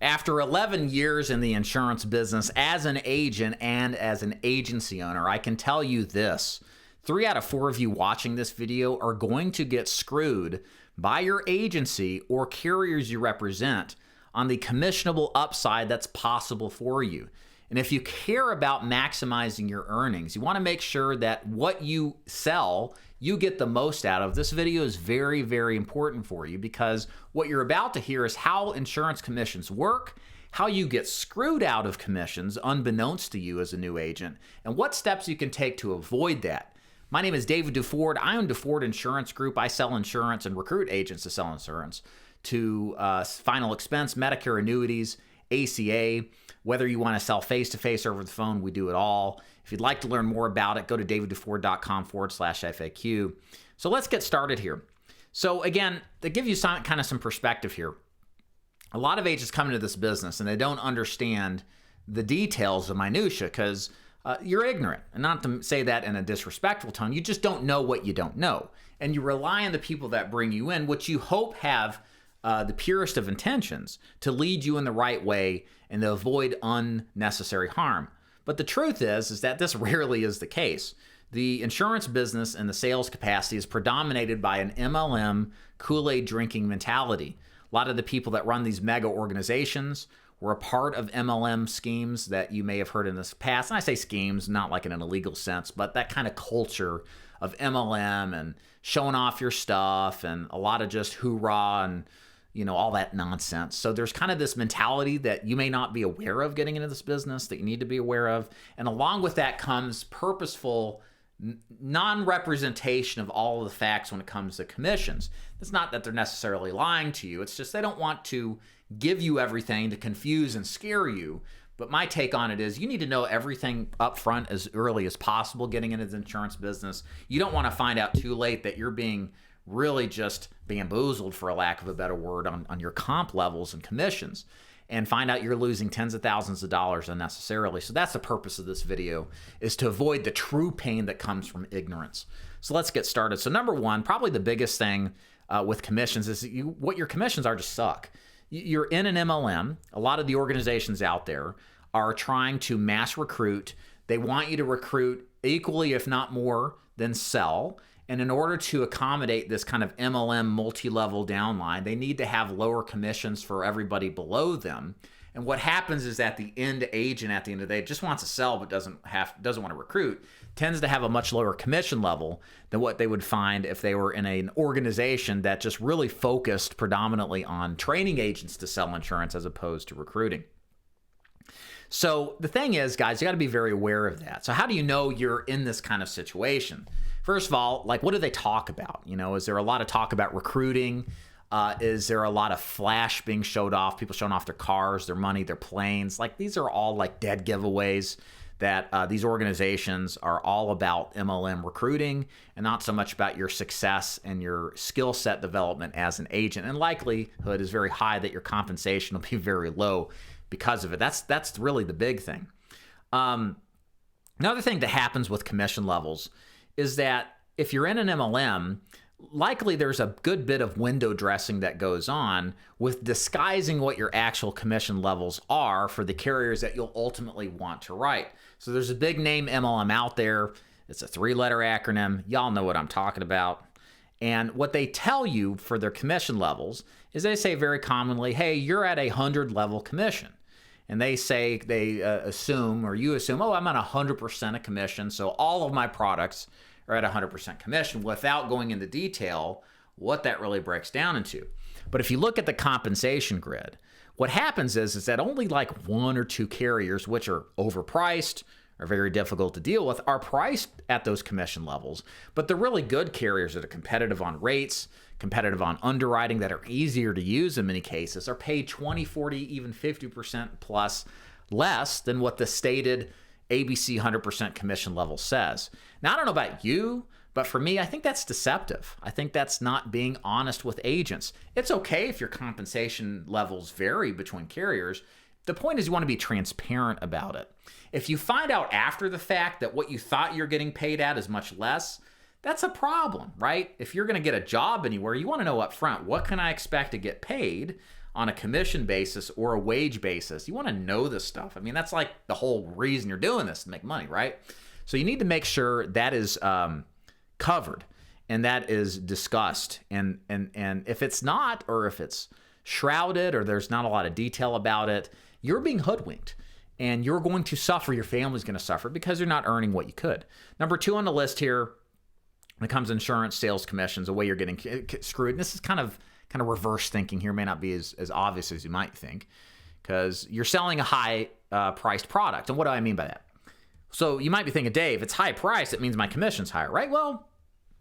After 11 years in the insurance business as an agent and as an agency owner, I can tell you this. 3 out of 4 of you watching this video are going to get screwed by your agency or carriers you represent on the commissionable upside that's possible for you. And if you care about maximizing your earnings, you want to make sure that what you sell, you get the most out of. This video is very, very important for you because what you're about to hear is how insurance commissions work, how you get screwed out of commissions unbeknownst to you as a new agent, and what steps you can take to avoid that. My name is David DuFord. I own DuFord Insurance Group. I sell insurance and recruit agents to sell insurance to final expense, Medicare annuities, ACA. Whether you want to sell face-to-face or over the phone, we do it all. If you'd like to learn more about it, go to davidduford.com/FAQ. So let's get started here. So again, to give you some perspective here, a lot of agents come into this business and they don't understand the details of minutia because you're ignorant. And not to say that in a disrespectful tone, you just don't know what you don't know. And you rely on the people that bring you in, which you hope have the purest of intentions to lead you in the right way and to avoid unnecessary harm. But the truth is that this rarely is the case. The insurance business and the sales capacity is predominated by an MLM Kool-Aid drinking mentality. A lot of the people that run these mega organizations were a part of MLM schemes that you may have heard in this past. And I say schemes, not like in an illegal sense, but that kind of culture of MLM and showing off your stuff and a lot of just hoorah and all that nonsense. So there's kind of this mentality that you may not be aware of getting into this business that you need to be aware of. And along with that comes purposeful non-representation of all of the facts when it comes to commissions. It's not that they're necessarily lying to you. It's just they don't want to give you everything to confuse and scare you. But my take on it is you need to know everything up front as early as possible getting into the insurance business. You don't want to find out too late that you're being really just bamboozled, for a lack of a better word, on your comp levels and commissions, and find out you're losing tens of thousands of dollars unnecessarily. So that's the purpose of this video, is to avoid the true pain that comes from ignorance. So let's get started. So number one, probably the biggest thing with commissions is what your commissions are just suck. You're in an MLM. A lot of the organizations out there are trying to mass recruit. They want you to recruit equally, if not more, than sell. And in order to accommodate this kind of MLM multi-level downline, they need to have lower commissions for everybody below them. And what happens is that the end agent at the end of the day just wants to sell but doesn't want to recruit, tends to have a much lower commission level than what they would find if they were in an organization that just really focused predominantly on training agents to sell insurance as opposed to recruiting. So the thing is, guys, you got to be very aware of that. So how do you know you're in this kind of situation? First of all, like, what do they talk about? Is there a lot of talk about recruiting? Is there a lot of flash being showed off? People showing off their cars, their money, their planes. Like, these are all like dead giveaways that these organizations are all about MLM recruiting and not so much about your success and your skill set development as an agent. And likelihood is very high that your compensation will be very low because of it. That's really the big thing. Another thing that happens with commission levels is that if you're in an MLM, likely there's a good bit of window dressing that goes on with disguising what your actual commission levels are for the carriers that you'll ultimately want to write. So there's a big name MLM out there. It's a 3-letter acronym. Y'all know what I'm talking about. And what they tell you for their commission levels is they say very commonly, hey, you're at 100 level commission. And they say, assume, or you assume, oh, I'm at 100% of commission, so all of my products are at 100% commission, without going into detail what that really breaks down into. But if you look at the compensation grid, what happens is that only like 1 or 2 carriers, which are overpriced, are very difficult to deal with, are priced at those commission levels. But the really good carriers that are competitive on rates, competitive on underwriting, that are easier to use in many cases, are paid 20, 40, even 50% plus less than what the stated ABC 100% commission level says. Now, I don't know about you, but for me, I think that's deceptive. I think that's not being honest with agents. It's okay if your compensation levels vary between carriers. The point is you want to be transparent about it. If you find out after the fact that what you thought you're getting paid at is much less, that's a problem, right? If you're going to get a job anywhere, you want to know up front, what can I expect to get paid on a commission basis or a wage basis. You want to know this stuff. I mean, that's like the whole reason you're doing this, to make money, right? So you need to make sure that is covered and that is discussed. And if it's not, or if it's shrouded, or there's not a lot of detail about it, you're being hoodwinked. And you're going to suffer. Your family's going to suffer because you're not earning what you could. Number 2 on the list here, when it comes to insurance, sales commissions, the way you're getting screwed. And this is kind of reverse thinking here. May not be as obvious as you might think, because you're selling a high priced product. And what do I mean by that? So you might be thinking, Dave, it's high price, it means my commission's higher, right? Well,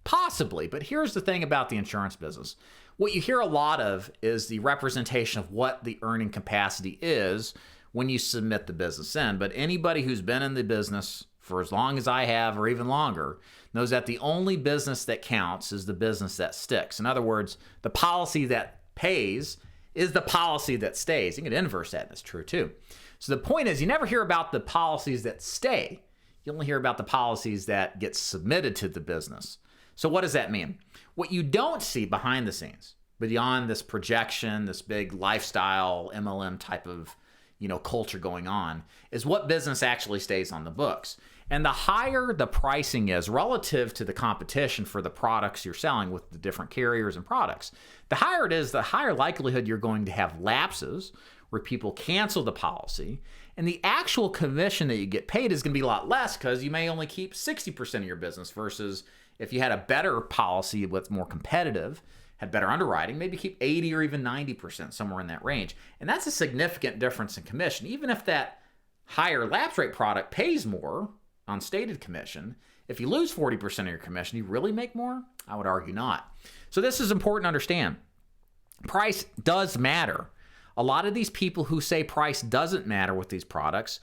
possibly. But here's the thing about the insurance business. What you hear a lot of is the representation of what the earning capacity is when you submit the business in. But anybody who's been in the business for as long as I have, or even longer, knows that the only business that counts is the business that sticks. In other words, the policy that pays is the policy that stays. You can inverse that, and it's true too. So the point is, you never hear about the policies that stay. You only hear about the policies that get submitted to the business. So what does that mean? What you don't see behind the scenes, beyond this projection, this big lifestyle MLM type of culture going on, is what business actually stays on the books. And the higher the pricing is relative to the competition for the products you're selling with the different carriers and products, the higher it is, the higher likelihood you're going to have lapses where people cancel the policy. And the actual commission that you get paid is going to be a lot less, because you may only keep 60% of your business, versus if you had a better policy that's more competitive, had better underwriting, maybe keep 80 or even 90%, somewhere in that range. And that's a significant difference in commission. Even if that higher lapse rate product pays more on stated commission, if you lose 40% of your commission, you really make more? I would argue not. So this is important to understand. Price does matter. A lot of these people who say price doesn't matter with these products,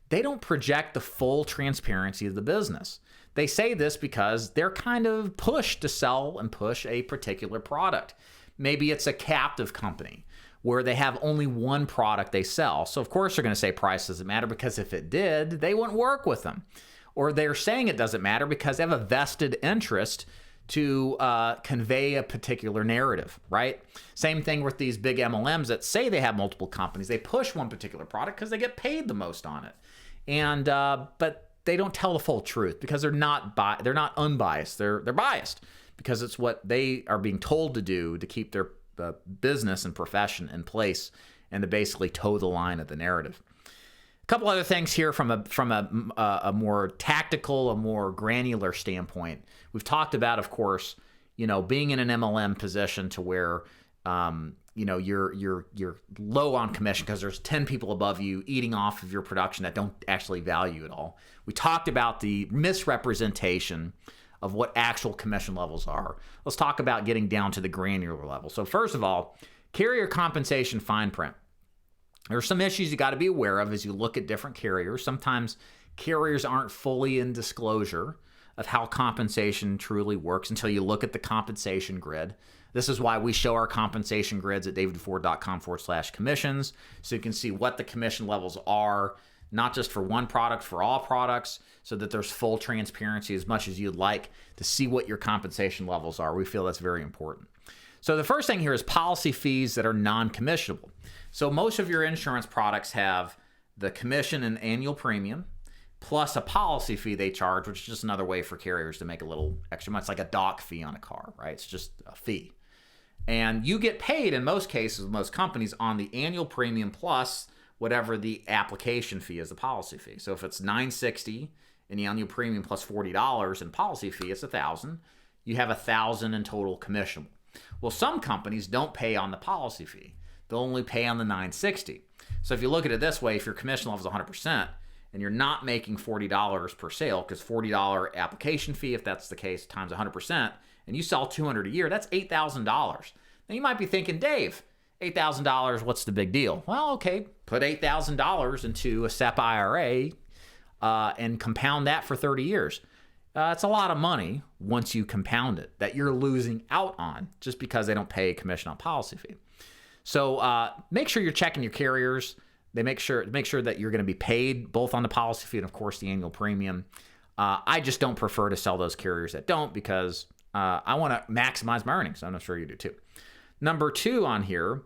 they don't project the full transparency of the business. They say this because they're kind of pushed to sell and push a particular product. Maybe it's a captive company where they have only one product they sell. So of course they're going to say price doesn't matter, because if it did, they wouldn't work with them. Or they're saying it doesn't matter because they have a vested interest to convey a particular narrative, right? Same thing with these big MLMs that say they have multiple companies. They push one particular product because they get paid the most on it. And but they don't tell the full truth, because they're not unbiased. They're biased because it's what they are being told to do to keep their business and profession in place, and to basically toe the line of the narrative. A couple other things here from a more tactical, a more granular standpoint. We've talked about, of course, being in an MLM position to where you're low on commission because there's 10 people above you eating off of your production that don't actually value it all. We talked about the misrepresentation of what actual commission levels are. Let's talk about getting down to the granular level. So first of all, carrier compensation fine print. There are some issues you got to be aware of as you look at different carriers. Sometimes carriers aren't fully in disclosure of how compensation truly works until you look at the compensation grid. This is why we show our compensation grids at davidford.com/commissions, so you can see what the commission levels are, not just for one product, for all products, so that there's full transparency as much as you'd like to see what your compensation levels are. We feel that's very important. So the first thing here is policy fees that are non-commissionable. So most of your insurance products have the commission and annual premium, plus a policy fee they charge, which is just another way for carriers to make a little extra money. It's like a dock fee on a car, right? It's just a fee. And you get paid, in most cases, most companies, on the annual premium plus whatever the application fee is, the policy fee. So if it's $960 in the annual premium plus $40 in policy fee, it's $1,000. You have $1,000 in total commissionable. Well, some companies don't pay on the policy fee. They'll only pay on the $960. So if you look at it this way, if your commission level is 100%, and you're not making $40 per sale, because $40 application fee, if that's the case, times 100%, and you sell $200 a year, that's $8,000. Now you might be thinking, Dave, $8,000, what's the big deal? Well, okay, put $8,000 into a SEP IRA and compound that for 30 years. It's a lot of money once you compound it that you're losing out on just because they don't pay a commission on policy fee. So make sure you're checking your carriers. They make sure that you're going to be paid both on the policy fee and, of course, the annual premium. I just don't prefer to sell those carriers that don't, because I want to maximize my earnings. I'm not sure you do too. Number two on here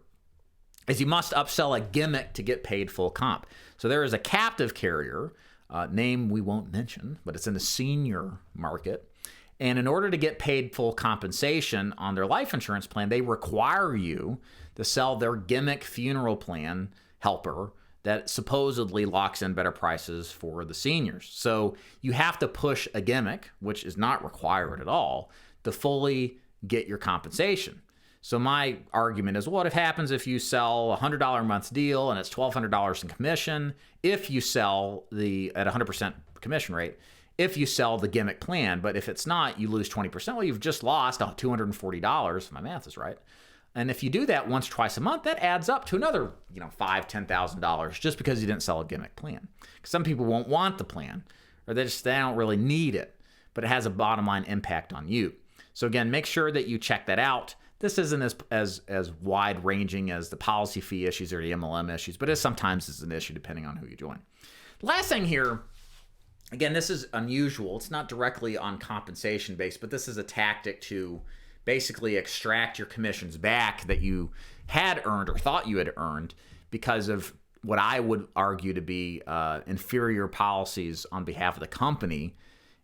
is you must upsell a gimmick to get paid full comp. So there is a captive carrier, name we won't mention, but it's in the senior market. And in order to get paid full compensation on their life insurance plan, they require you to sell their gimmick funeral plan helper that supposedly locks in better prices for the seniors. So you have to push a gimmick, which is not required at all, to fully get your compensation. So my argument is, what happens if you sell a $100 a month deal and it's $1,200 in commission if you sell at 100% commission rate, if you sell the gimmick plan, but if it's not, you lose 20%. Well, you've just lost $240, if my math is right. And if you do that once, twice a month, that adds up to another, $5,000, $10,000 just because you didn't sell a gimmick plan. Some people won't want the plan, or they don't really need it, but it has a bottom line impact on you. So again, make sure that you check that out. This isn't as wide ranging as the policy fee issues or the MLM issues, but it sometimes is an issue depending on who you join. The last thing here, again, this is unusual. It's not directly on compensation based, but this is a tactic to basically extract your commissions back that you had earned or thought you had earned because of what I would argue to be inferior policies on behalf of the company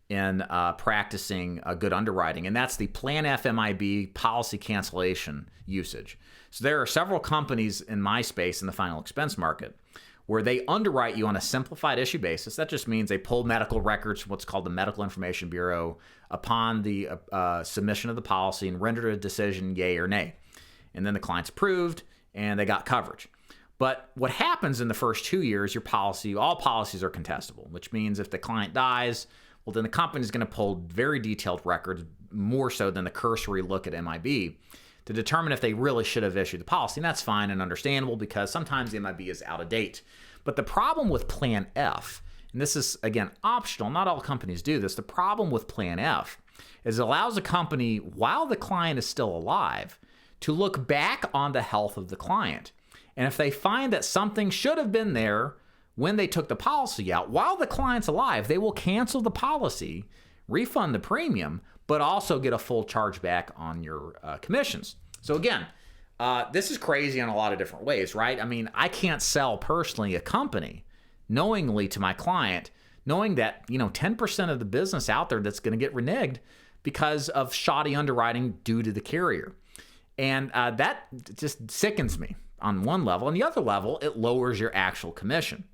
in practicing good underwriting, and that's the Plan FMIB policy cancellation usage. So there are several companies in my space in the final expense market where they underwrite you on a simplified issue basis. That just means they pull medical records from what's called the Medical Information Bureau upon the submission of the policy and render a decision yay or nay. And then the client's approved and they got coverage. But what happens in the first 2 years, all policies are contestable, which means if the client dies, well, then the company is going to pull very detailed records, more so than the cursory look at MIB, to determine if they really should have issued the policy. And that's fine and understandable because sometimes the MIB is out of date. But the problem with Plan F, and this is, again, optional, not all companies do this, the problem with Plan F is it allows a company, while the client is still alive, to look back on the health of the client. And if they find that something should have been there when they took the policy out, while the client's alive, they will cancel the policy, refund the premium, but also get a full charge back on your commissions. So again, this is crazy in a lot of different ways, right? I mean, I can't sell personally a company knowingly to my client, knowing that 10% of the business out there that's going to get reneged because of shoddy underwriting due to the carrier. And that just sickens me on one level. On the other level, it lowers your actual commission.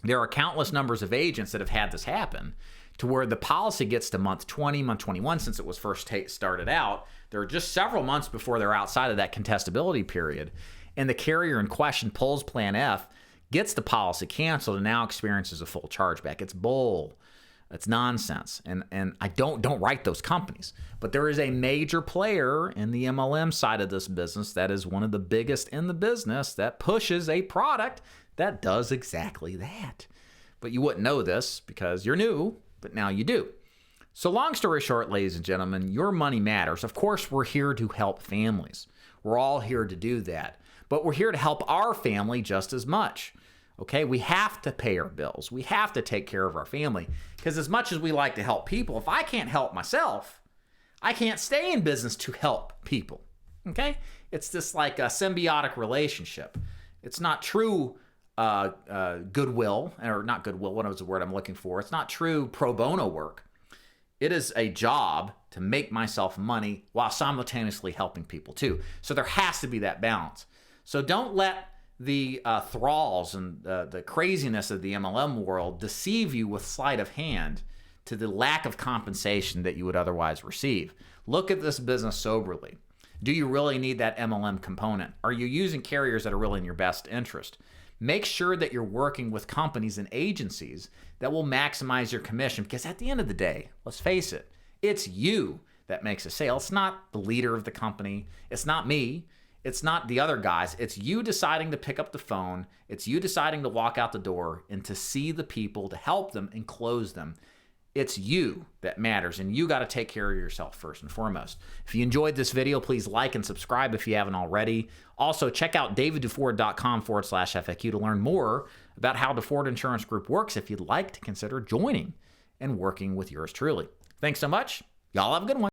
There are countless numbers of agents that have had this happen to where the policy gets to month 20, month 21, since it was first started out. There are just several months before they're outside of that contestability period. And the carrier in question pulls Plan F, gets the policy canceled, and now experiences a full chargeback. It's bull. It's nonsense. And I don't write those companies. But there is a major player in the MLM side of this business that is one of the biggest in the business that pushes a product that does exactly that. But you wouldn't know this because you're new, but now you do. So long story short, ladies and gentlemen, your money matters. Of course, we're here to help families. We're all here to do that. But we're here to help our family just as much. Okay, we have to pay our bills. We have to take care of our family. Because as much as we like to help people, if I can't help myself, I can't stay in business to help people. Okay? It's just like a symbiotic relationship. It's not true goodwill, or not goodwill, what was the word I'm looking for? It's not true pro bono work. It is a job to make myself money while simultaneously helping people too. So there has to be that balance. So don't let the thralls and the craziness of the MLM world deceive you with sleight of hand to the lack of compensation that you would otherwise receive. Look at this business soberly. Do you really need that MLM component? Are you using carriers that are really in your best interest? Make sure that you're working with companies and agencies that will maximize your commission, because at the end of the day, let's face it, it's you that makes a sale. It's not the leader of the company. It's not me. It's not the other guys. It's you deciding to pick up the phone. It's you deciding to walk out the door and to see the people, to help them and close them. It's you that matters, and you got to take care of yourself first and foremost. If you enjoyed this video, please like and subscribe if you haven't already. Also, check out davidduford.com/FAQ to learn more about how DeFord Insurance Group works if you'd like to consider joining and working with yours truly. Thanks so much. Y'all have a good one.